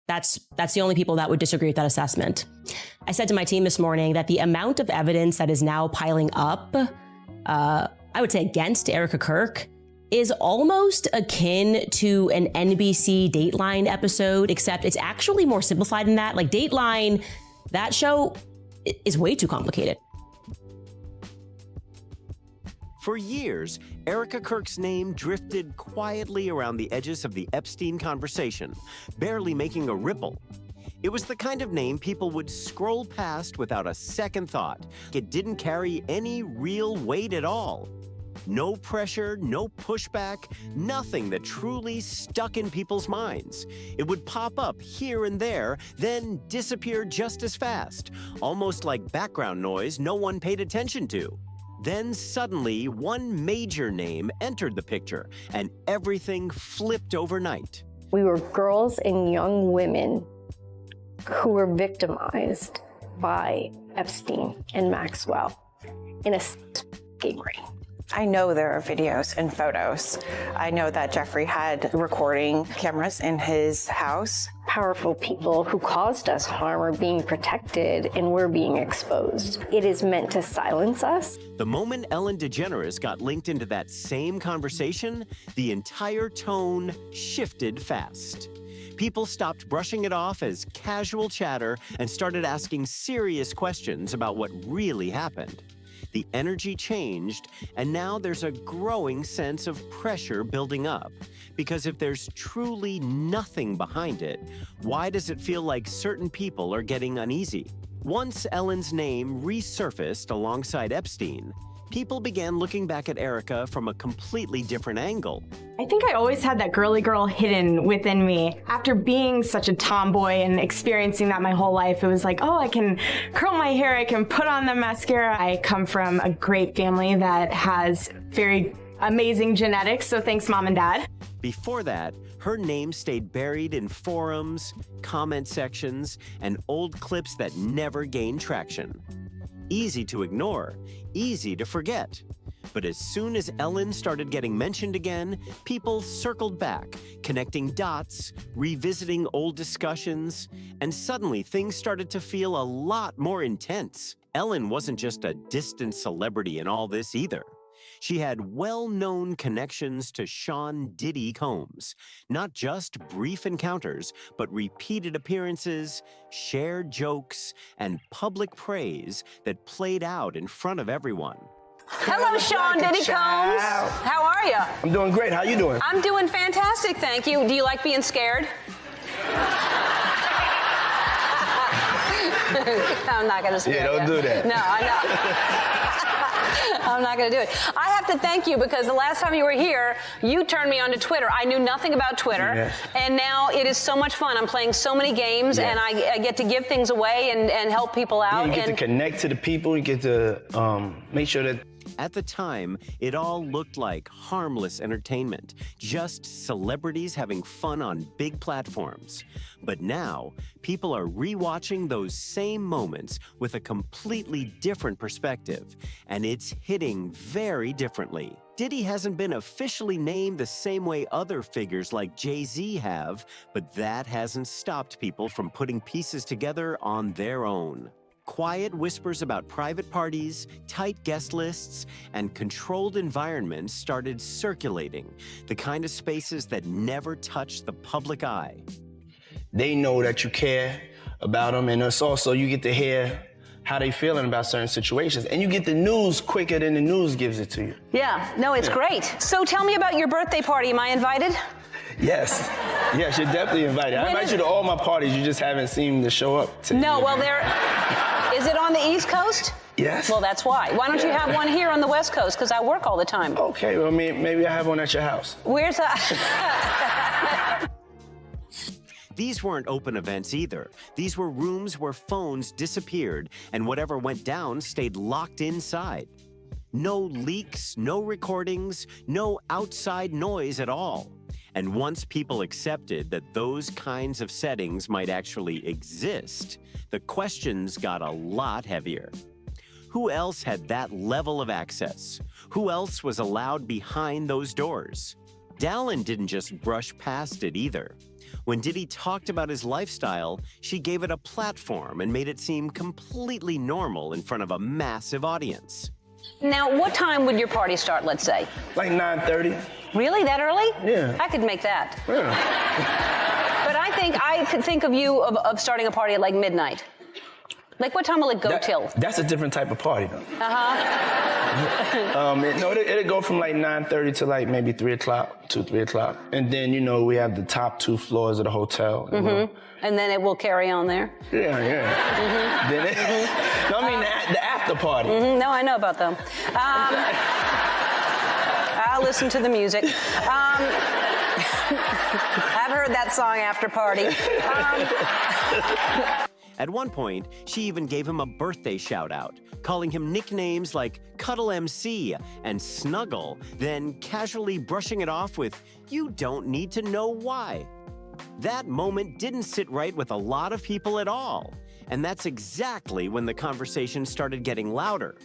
That's the only people that would disagree with that assessment. I said to my team this morning that the amount of evidence that is now piling up, I would say against Erika Kirk, is almost akin to an NBC Dateline episode, except it's actually more simplified than that. Like Dateline, that show is way too complicated. For years, Erika Kirk's name drifted quietly around the edges of the Epstein conversation, barely making a ripple. It was the kind of name people would scroll past without a second thought. It didn't carry any real weight at all. No pressure, no pushback, nothing that truly stuck in people's minds. It would pop up here and there, then disappear just as fast, almost like background noise no one paid attention to. Then suddenly, one major name entered the picture, and everything flipped overnight. We were girls and young women who were victimized by Epstein and Maxwell in a game ring. I know there are videos and photos. I know that Jeffrey had recording cameras in his house. Powerful people who caused us harm are being protected and we're being exposed. It is meant to silence us. The moment Ellen DeGeneres got linked into that same conversation, the entire tone shifted fast. People stopped brushing it off as casual chatter and started asking serious questions about what really happened. The energy changed, and now there's a growing sense of pressure building up. Because if there's truly nothing behind it, why does it feel like certain people are getting uneasy? Once Ellen's name resurfaced alongside Epstein, people began looking back at Erika from a completely different angle. I think I always had that girly girl hidden within me. After being such a tomboy and experiencing that my whole life, it was like, oh, I can curl my hair, I can put on the mascara. I come from a great family that has very amazing genetics, so thanks, Mom and Dad. Before that, her name stayed buried in forums, comment sections, and old clips that never gained traction. Easy to ignore, easy to forget. But as soon as Ellen started getting mentioned again, people circled back, connecting dots, revisiting old discussions, and suddenly things started to feel a lot more intense. Ellen wasn't just a distant celebrity in all this either. She had well-known connections to Sean Diddy Combs, not just brief encounters, but repeated appearances, shared jokes, and public praise that played out in front of everyone. Hello, Sean Diddy Combs. How are you? I'm doing great. How you doing? I'm doing fantastic, thank you. Do you like being scared? I'm not going to scare you. Yeah, don't do that. No, I know. I'm not going to do it. I have to thank you because the last time you were here, you turned me onto Twitter. I knew nothing about Twitter, yes. And now it is so much fun. I'm playing so many games, yes. and I get to give things away and help people out. Yeah, you get to connect to the people. You get to make sure that... At the time, it all looked like harmless entertainment, just celebrities having fun on big platforms. But now, people are rewatching those same moments with a completely different perspective, and it's hitting very differently. Diddy hasn't been officially named the same way other figures like Jay-Z have, but that hasn't stopped people from putting pieces together on their own. Quiet whispers about private parties, tight guest lists, and controlled environments started circulating, the kind of spaces that never touch the public eye. They know that you care about them, and it's also you get to hear how they feeling about certain situations, and you get the news quicker than the news gives it to you. Yeah, no, it's great. So tell me about your birthday party. Am I invited? Yes, yes, you're definitely invited. I invite you to all my parties. You just haven't seemed to show up. No, well, is it on the East Coast? Yes. Well, that's why. Why don't you have one here on the West Coast? Because I work all the time. Okay, well, maybe I have one at your house. Where's that? These weren't open events either. These were rooms where phones disappeared and whatever went down stayed locked inside. No leaks, no recordings, no outside noise at all. And once people accepted that those kinds of settings might actually exist, the questions got a lot heavier. Who else had that level of access? Who else was allowed behind those doors? Dallin didn't just brush past it either. When Diddy talked about his lifestyle, she gave it a platform and made it seem completely normal in front of a massive audience. Now, what time would your party start, let's say? Like 9:30. Really? That early? Yeah. I could make that. Yeah. But I could think of you of starting a party at like midnight. Like, what time will it go till? That's a different type of party, though. It'll go from like 9:30 to like maybe 3 o'clock, 3 o'clock. And then, we have the top 2 floors of the hotel. And then it will carry on there? Yeah. Then the after party. No, I know about them. I'll listen to the music. I've heard that song, After Party. At one point, she even gave him a birthday shout-out, calling him nicknames like Cuddle MC and Snuggle, then casually brushing it off with, "You don't need to know why." That moment didn't sit right with a lot of people at all, and that's exactly when the conversation started getting louder.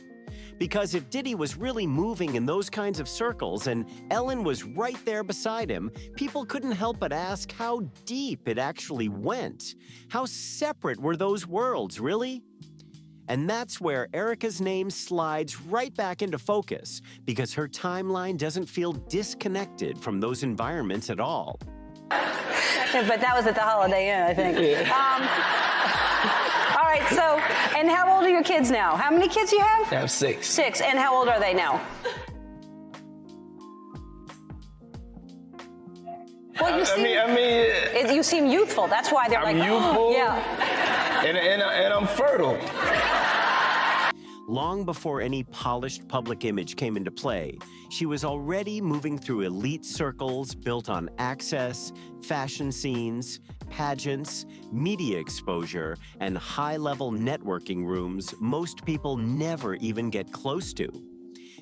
Because if Diddy was really moving in those kinds of circles and Ellen was right there beside him, people couldn't help but ask how deep it actually went. How separate were those worlds, really? And that's where Erika's name slides right back into focus, because her timeline doesn't feel disconnected from those environments at all. But that was at the Holiday Inn, I think. All right, so, and how old are your kids now? How many kids do you have? I have 6. 6, and how old are they now? Well, you seem youthful. That's why they're I'm like, youthful. Oh, yeah. And I'm fertile. Long before any polished public image came into play, she was already moving through elite circles built on access, fashion scenes, pageants, media exposure, and high-level networking rooms most people never even get close to.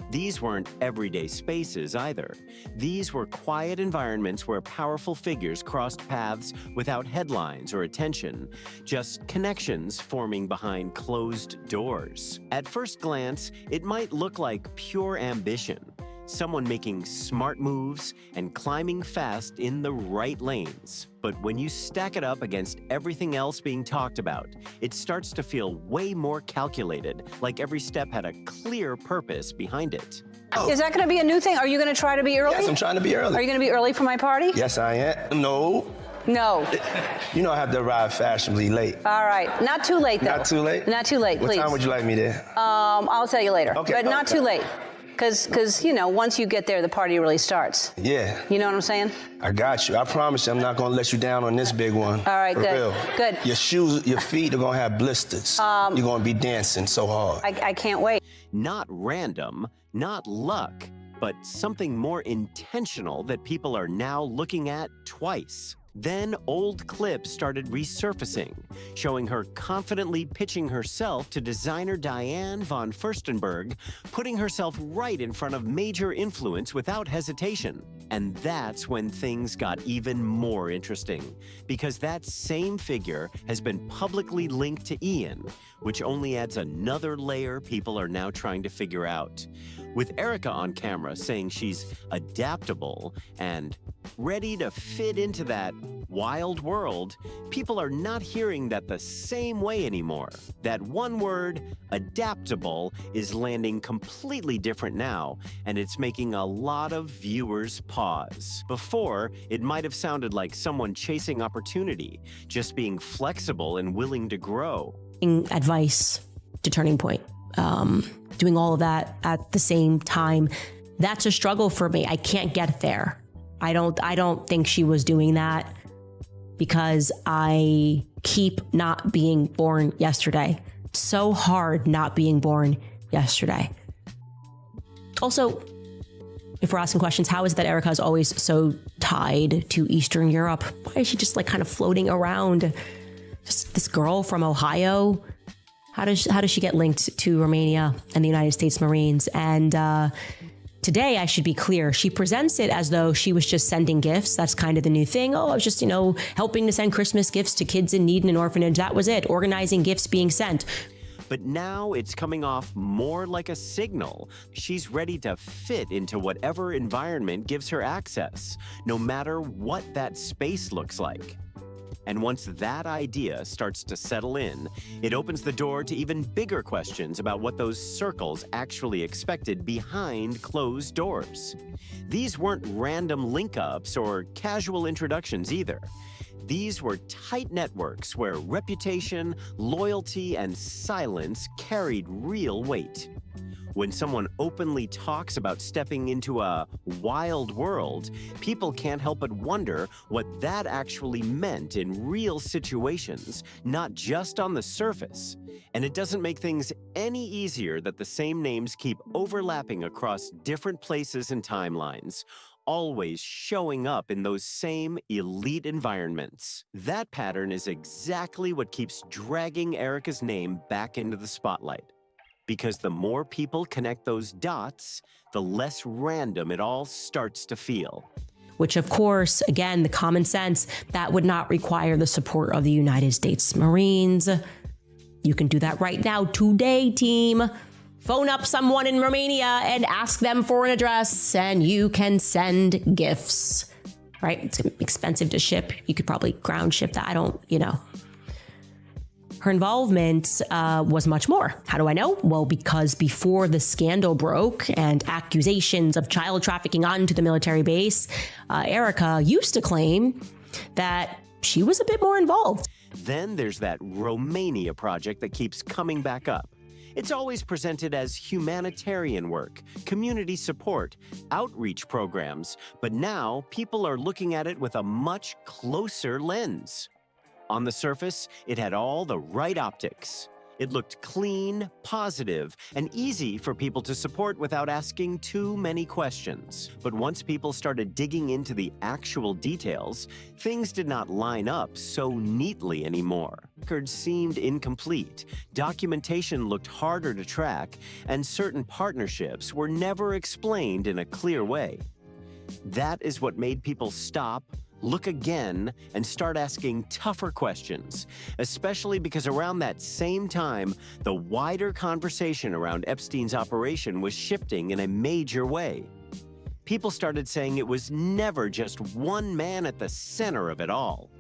These weren't everyday spaces either. These were quiet environments where powerful figures crossed paths without headlines or attention, just connections forming behind closed doors. At first glance, it might look like pure ambition, someone making smart moves and climbing fast in the right lanes. But when you stack it up against everything else being talked about, it starts to feel way more calculated, like every step had a clear purpose behind it. Is that going to be a new thing? Are you going to try to be early? Yes, I'm trying to be early. Are you going to be early for my party? Yes, I am. No. No. I have to arrive fashionably late. All right. Not too late, though. Not too late? Not too late, please. What time would you like me there? I'll tell you later. Okay. But not too late. Because, once you get there, the party really starts. Yeah. You know what I'm saying? I got you. I promise you I'm not going to let you down on this big one. All right, For good. real. Good. Your shoes, your feet are going to have blisters. You're going to be dancing so hard. I can't wait. Not random, not luck, but something more intentional that people are now looking at twice. Then old clips started resurfacing, showing her confidently pitching herself to designer Diane von Furstenberg, putting herself right in front of major influence without hesitation. And that's when things got even more interesting, because that same figure has been publicly linked to Ian, which only adds another layer people are now trying to figure out. With Erika on camera saying she's adaptable and ready to fit into that wild world, people are not hearing that the same way anymore. That one word, adaptable, is landing completely different now, and it's making a lot of viewers pause. Before, it might have sounded like someone chasing opportunity, just being flexible and willing to grow. Advice to Turning Point. Doing all of that at the same time, that's a struggle for me. I can't get there. I don't think she was doing that because I keep not being born yesterday. So hard not being born yesterday. Also, if we're asking questions, how is it that Erika is always so tied to Eastern Europe? Why is she just kind of floating around? Just this girl from Ohio. How does she get linked to Romania and the United States Marines? And today, I should be clear, she presents it as though she was just sending gifts. That's kind of the new thing. Oh, I was just, helping to send Christmas gifts to kids in need in an orphanage. That was it. Organizing gifts being sent. But now it's coming off more like a signal. She's ready to fit into whatever environment gives her access, no matter what that space looks like. And once that idea starts to settle in, it opens the door to even bigger questions about what those circles actually expected behind closed doors. These weren't random link-ups or casual introductions either. These were tight networks where reputation, loyalty, and silence carried real weight. When someone openly talks about stepping into a wild world, people can't help but wonder what that actually meant in real situations, not just on the surface. And it doesn't make things any easier that the same names keep overlapping across different places and timelines, always showing up in those same elite environments. That pattern is exactly what keeps dragging Erika's name back into the spotlight. Because the more people connect those dots, the less random it all starts to feel. Which, of course, again, the common sense, that would not require the support of the United States Marines. You can do that right now, today, team. Phone up someone in Romania and ask them for an address, and you can send gifts, right? It's expensive to ship. You could probably ground ship that. Her involvement was much more. How do I know? Well, because before the scandal broke and accusations of child trafficking onto the military base, Erika used to claim that she was a bit more involved. Then there's that Romania project that keeps coming back up. It's always presented as humanitarian work, community support, outreach programs, but now people are looking at it with a much closer lens. On the surface, it had all the right optics. It looked clean, positive, and easy for people to support without asking too many questions. But once people started digging into the actual details, things did not line up so neatly anymore. Records seemed incomplete, documentation looked harder to track, and certain partnerships were never explained in a clear way. That is what made people stop, look again, and start asking tougher questions, especially because around that same time, the wider conversation around Epstein's operation was shifting in a major way. People started saying it was never just one man at the center of it all.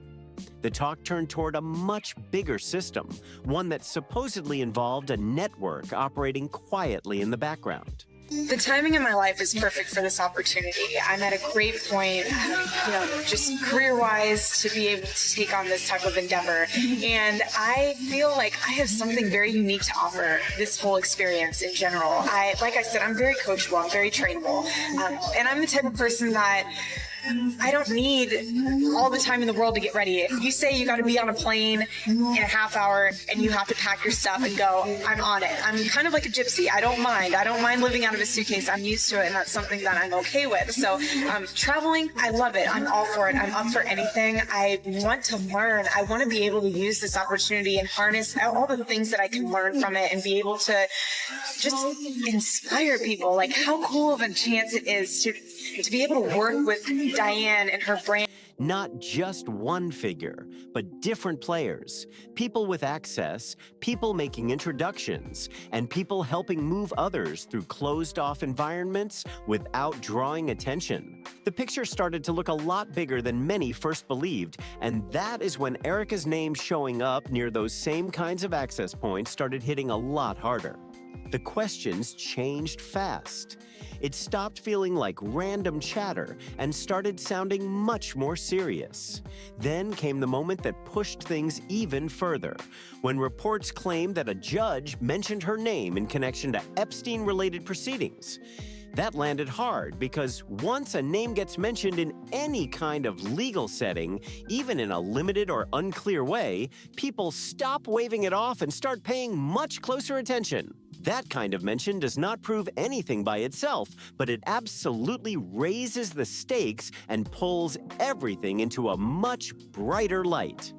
The talk turned toward a much bigger system, one that supposedly involved a network operating quietly in the background. The timing in my life is perfect for this opportunity. I'm at a great point, just career-wise, to be able to take on this type of endeavor. And I feel like I have something very unique to offer this whole experience in general. Like I said, I'm very coachable, I'm very trainable. And I'm the type of person that I don't need all the time in the world to get ready. If you say you got to be on a plane in a half hour and you have to pack your stuff and go, I'm on it. I'm kind of like a gypsy. I don't mind living out of a suitcase. I'm used to it, and that's something that I'm okay with. So traveling, I love it. I'm all for it. I'm up for anything. I want to learn. I want to be able to use this opportunity and harness all the things that I can learn from it and be able to just inspire people. Like, how cool of a chance it is to be able to work with Diane and her brand. Not just one figure, but different players, people with access, people making introductions, and people helping move others through closed-off environments without drawing attention. The picture started to look a lot bigger than many first believed, and that is when Erika's name showing up near those same kinds of access points started hitting a lot harder. The questions changed fast. It stopped feeling like random chatter and started sounding much more serious. Then came the moment that pushed things even further, when reports claimed that a judge mentioned her name in connection to Epstein-related proceedings. That landed hard because once a name gets mentioned in any kind of legal setting, even in a limited or unclear way, people stop waving it off and start paying much closer attention. That kind of mention does not prove anything by itself, but it absolutely raises the stakes and pulls everything into a much brighter light.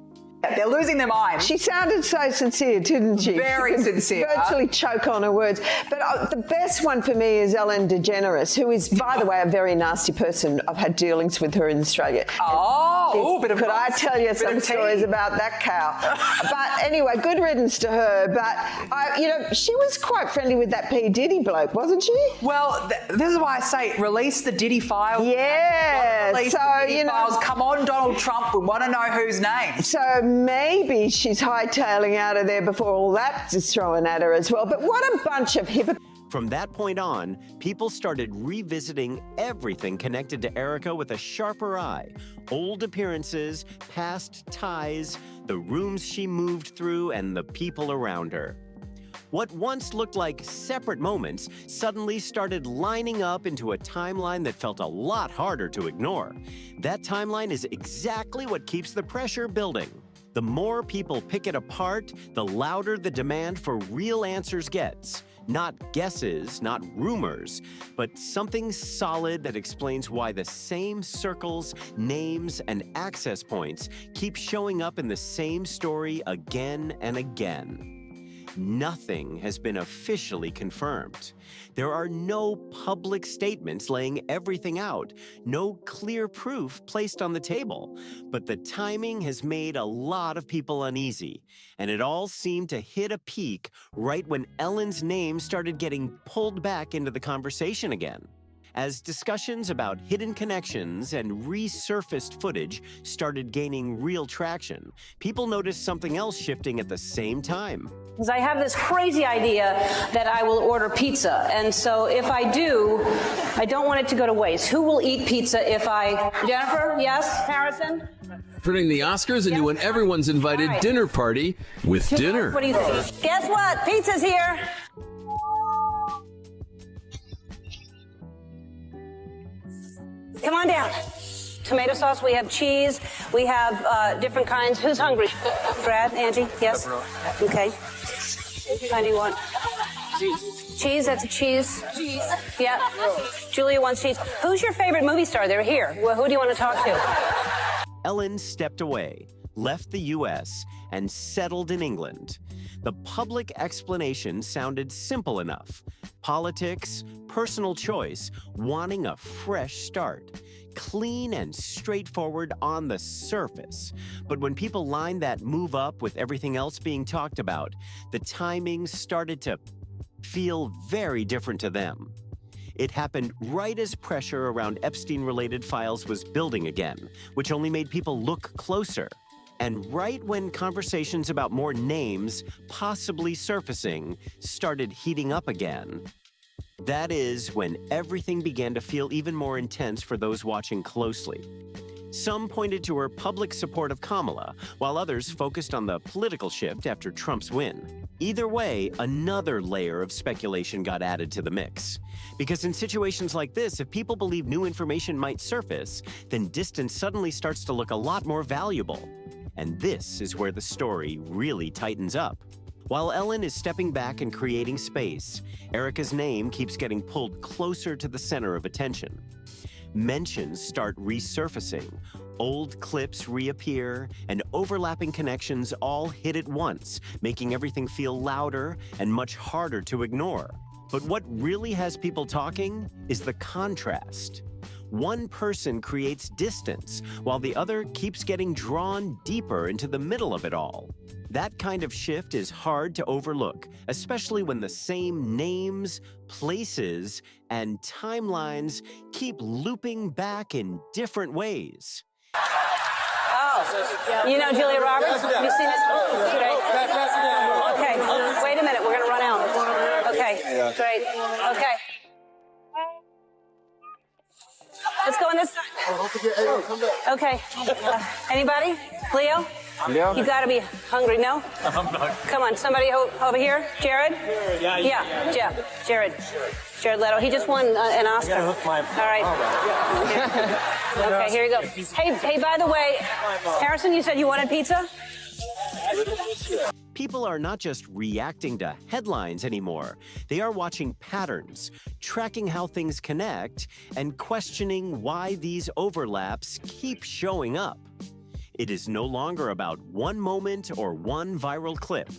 They're losing their minds. She sounded so sincere, didn't she? Very sincere. Virtually choke on her words. But the best one for me is Ellen DeGeneres, who is, by the way, a very nasty person. I've had dealings with her in Australia. Oh. Oh, bit of could I tell you some stories about that cow? But anyway, good riddance to her. But she was quite friendly with that P. Diddy bloke, wasn't she? Well, this is why I say release the Diddy files. Yeah. Release the Diddy files. Come on, Donald Trump. We want to know whose name. So maybe she's hightailing out of there before all that is thrown at her as well. But what a bunch of hypocrites. From that point on, people started revisiting everything connected to Erika with a sharper eye. Old appearances, past ties, the rooms she moved through, and the people around her. What once looked like separate moments suddenly started lining up into a timeline that felt a lot harder to ignore. That timeline is exactly what keeps the pressure building. The more people pick it apart, the louder the demand for real answers gets. Not guesses, not rumors, but something solid that explains why the same circles, names, and access points keep showing up in the same story again and again. Nothing has been officially confirmed. There are no public statements laying everything out, no clear proof placed on the table. But the timing has made a lot of people uneasy, and it all seemed to hit a peak right when Ellen's name started getting pulled back into the conversation again. As discussions about hidden connections and resurfaced footage started gaining real traction, people noticed something else shifting at the same time. Because I have this crazy idea that I will order pizza. And so if I do, I don't want it to go to waste. Who will eat pizza if I... Jennifer? Yes? Harrison? Turning the Oscars into an everyone's invited dinner party with dinner. What do you think? Guess what? Pizza's here. Come on down. Tomato sauce, we have cheese, we have different kinds. Who's hungry? Brad, Angie, yes? Okay. What kind do you want? Cheese, that's a cheese. Cheese. Yeah. Julia wants cheese. Who's your favorite movie star? They're here. Well, who do you want to talk to? Ellen stepped away, left the U.S., and settled in England. The public explanation sounded simple enough. Politics, personal choice, wanting a fresh start. Clean and straightforward on the surface. But when people lined that move up with everything else being talked about, the timing started to feel very different to them. It happened right as pressure around Epstein-related files was building again, which only made people look closer. And right when conversations about more names possibly surfacing started heating up again. That is when everything began to feel even more intense for those watching closely. Some pointed to her public support of Kamala, while others focused on the political shift after Trump's win. Either way, another layer of speculation got added to the mix. Because in situations like this, if people believe new information might surface, then distance suddenly starts to look a lot more valuable. And this is where the story really tightens up. While Ellen is stepping back and creating space, Erika's name keeps getting pulled closer to the center of attention. Mentions start resurfacing, old clips reappear, and overlapping connections all hit at once, making everything feel louder and much harder to ignore. But what really has people talking is the contrast. One person creates distance, while the other keeps getting drawn deeper into the middle of it all. That kind of shift is hard to overlook, especially when the same names, places, and timelines keep looping back in different ways. Oh, you know Julia Roberts? Have you seen it? Okay, wait a minute, we're gonna run out. Okay, great, okay. Let's go on this side. Okay, anybody? Leo? Yeah. You gotta be hungry, no? I'm not. Come on, somebody over here? Jared? Yeah, Jared. Jared Leto. He just won an Oscar. I gotta hook my... All right. Okay, here you go. Hey, by the way, Harrison, you said you wanted pizza? People are not just reacting to headlines anymore. They are watching patterns, tracking how things connect, and questioning why these overlaps keep showing up. It is no longer about one moment or one viral clip.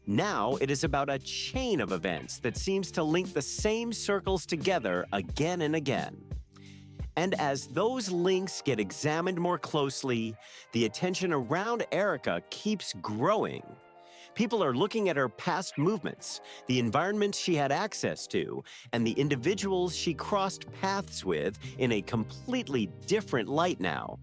Now it is about a chain of events that seems to link the same circles together again and again. And as those links get examined more closely, the attention around Erika keeps growing. People are looking at her past movements, the environments she had access to, and the individuals she crossed paths with in a completely different light now.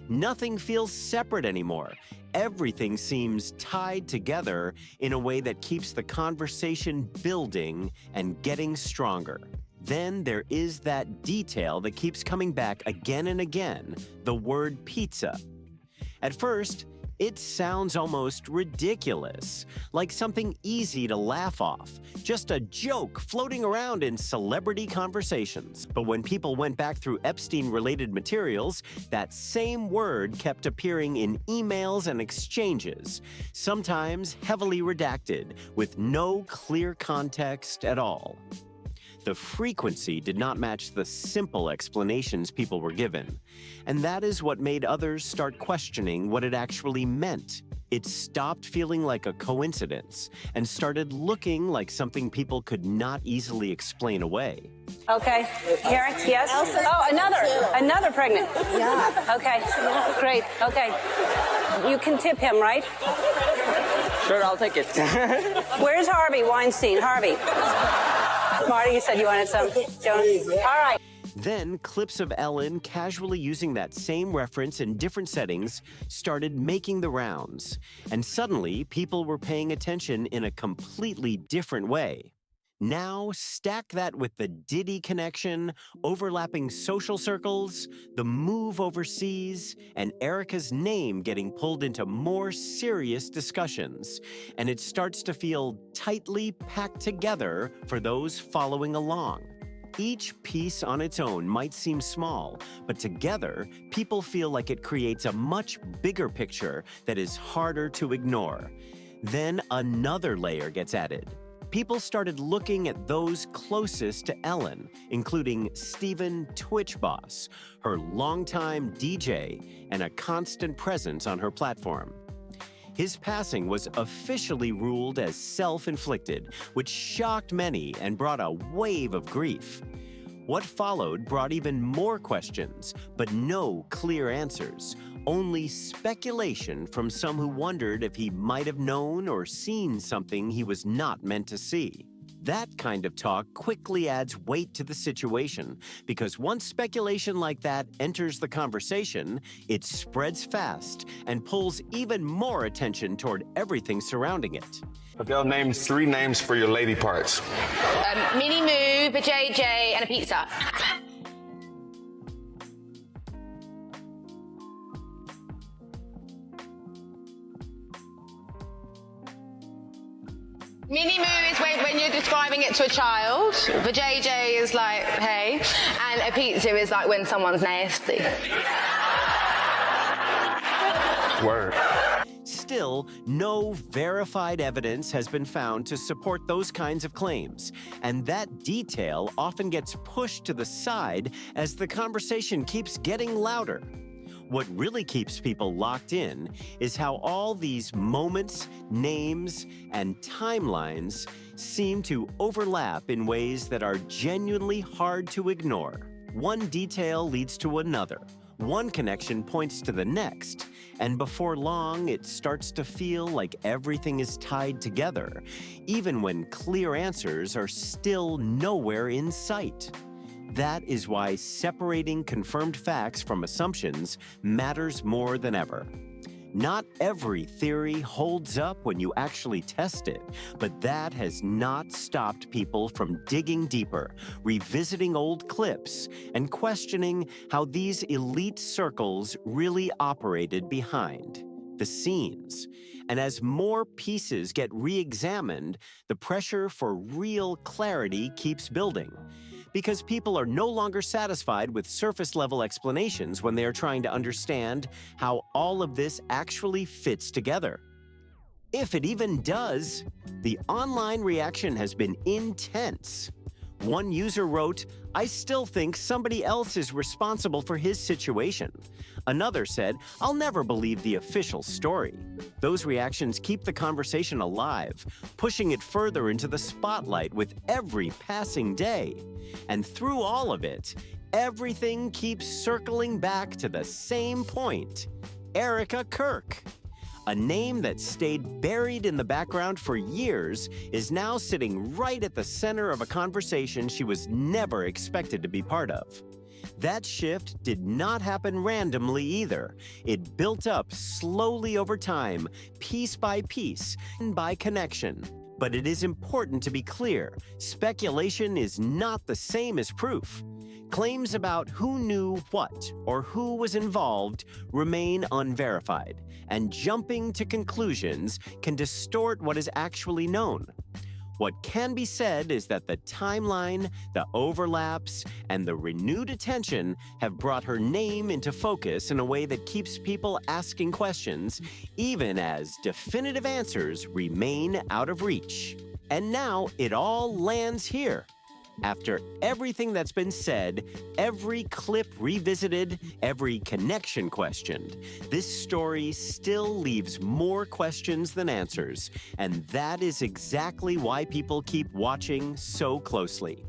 Nothing feels separate anymore. Everything seems tied together in a way that keeps the conversation building and getting stronger. Then there is that detail that keeps coming back again and again, the word pizza. At first, it sounds almost ridiculous, like something easy to laugh off, just a joke floating around in celebrity conversations. But when people went back through Epstein-related materials, that same word kept appearing in emails and exchanges, sometimes heavily redacted, with no clear context at all. The frequency did not match the simple explanations people were given, and that is what made others start questioning what it actually meant. It stopped feeling like a coincidence and started looking like something people could not easily explain away. Okay. Karen, yes? Oh, another pregnant. Yeah. Okay, great. Okay. You can tip him, right? Sure, I'll take it. Where's Harvey Weinstein? Harvey. Marty, you said you wanted some. Jonas? All right. Then clips of Ellen casually using that same reference in different settings started making the rounds. And suddenly, people were paying attention in a completely different way. Now, stack that with the Diddy connection, overlapping social circles, the move overseas, and Erika's name getting pulled into more serious discussions, and it starts to feel tightly packed together for those following along. Each piece on its own might seem small, but together, people feel like it creates a much bigger picture that is harder to ignore. Then another layer gets added. People started looking at those closest to Ellen, including Steven Twitch Boss, her longtime DJ and a constant presence on her platform. His passing was officially ruled as self-inflicted, which shocked many and brought a wave of grief. What followed brought even more questions, but no clear answers, only speculation from some who wondered if he might have known or seen something he was not meant to see. That kind of talk quickly adds weight to the situation, because once speculation like that enters the conversation, it spreads fast and pulls even more attention toward everything surrounding it. Adele, name 3 names for your lady parts. Mini Moo, a JJ, and a pizza. Mini Moo is when you're describing it to a child. The JJ is like, hey. And a pizza is like when someone's nasty. Word. Still, no verified evidence has been found to support those kinds of claims, and that detail often gets pushed to the side as the conversation keeps getting louder. What really keeps people locked in is how all these moments, names, and timelines seem to overlap in ways that are genuinely hard to ignore. One detail leads to another. One connection points to the next, and before long, it starts to feel like everything is tied together, even when clear answers are still nowhere in sight. That is why separating confirmed facts from assumptions matters more than ever. Not every theory holds up when you actually test it, but that has not stopped people from digging deeper, revisiting old clips, and questioning how these elite circles really operated behind the scenes. And as more pieces get re-examined, the pressure for real clarity keeps building. Because people are no longer satisfied with surface-level explanations when they are trying to understand how all of this actually fits together. If it even does, the online reaction has been intense. One user wrote, "I still think somebody else is responsible for his situation." Another said, "I'll never believe the official story." Those reactions keep the conversation alive, pushing it further into the spotlight with every passing day. And through all of it, everything keeps circling back to the same point: Erika Kirk. A name that stayed buried in the background for years is now sitting right at the center of a conversation she was never expected to be part of. That shift did not happen randomly either. It built up slowly over time, piece by piece, and by connection. But it is important to be clear: speculation is not the same as proof. Claims about who knew what or who was involved remain unverified, and jumping to conclusions can distort what is actually known. What can be said is that the timeline, the overlaps, and the renewed attention have brought her name into focus in a way that keeps people asking questions, even as definitive answers remain out of reach. And now it all lands here. After everything that's been said, every clip revisited, every connection questioned, this story still leaves more questions than answers, and that is exactly why people keep watching so closely.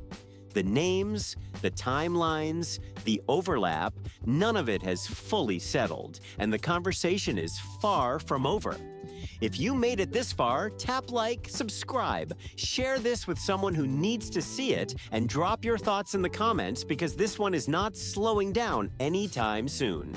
The names, the timelines, the overlap, none of it has fully settled, and the conversation is far from over. If you made it this far, tap like, subscribe, share this with someone who needs to see it, and drop your thoughts in the comments because this one is not slowing down anytime soon.